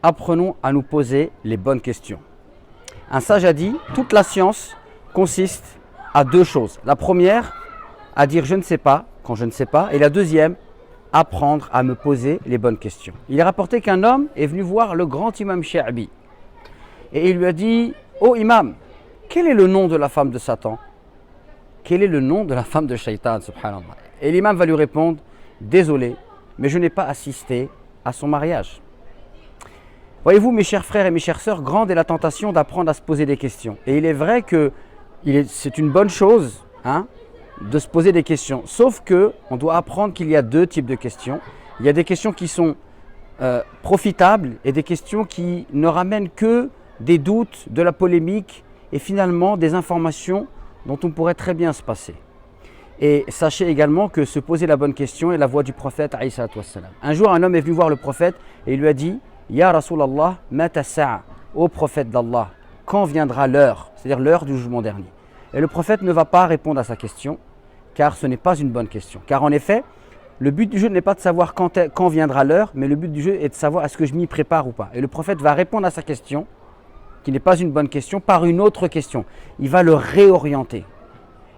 apprenons à nous poser les bonnes questions. Un sage a dit, toute la science consiste à deux choses. La première, à dire je ne sais pas quand je ne sais pas. Et la deuxième, apprendre à me poser les bonnes questions. Il est rapporté qu'un homme est venu voir le grand imam Sha'bi. Et il lui a dit, ô imam, quel est le nom de la femme de Satan? Quel est le nom de la femme de Shaitan, subhanallah? Et l'imam va lui répondre, désolé, mais je n'ai pas assisté à son mariage. Voyez-vous, mes chers frères et mes chères sœurs, grande est la tentation d'apprendre à se poser des questions. Et il est vrai que c'est une bonne chose de se poser des questions. Sauf qu'on doit apprendre qu'il y a deux types de questions. Il y a des questions qui sont profitables et des questions qui ne ramènent que des doutes, de la polémique et finalement des informations dont on pourrait très bien se passer. Et sachez également que se poser la bonne question est la voie du prophète alayhi salatu wassalam. Un jour, un homme est venu voir le prophète et il lui a dit « Ya Rasulallah, mata sa'a » ô prophète d'Allah, quand viendra l'heure, c'est-à-dire l'heure du jugement dernier. Et le prophète ne va pas répondre à sa question, car ce n'est pas une bonne question. Car en effet, le but du jeu n'est pas de savoir quand viendra l'heure, mais le but du jeu est de savoir est-ce que je m'y prépare ou pas. Et le prophète va répondre à sa question, qui n'est pas une bonne question, par une autre question. Il va le réorienter.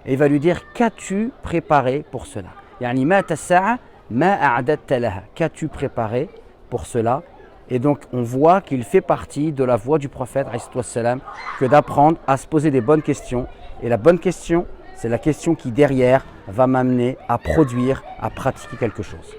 Et il va lui dire, qu'as-tu préparé pour cela? Yani, mata sa'a ma a'dadta laha. Qu'as-tu préparé pour cela? Et donc, on voit qu'il fait partie de la voie du prophète, que d'apprendre à se poser des bonnes questions. Et la bonne question, c'est la question qui, derrière, va m'amener à produire, à pratiquer quelque chose.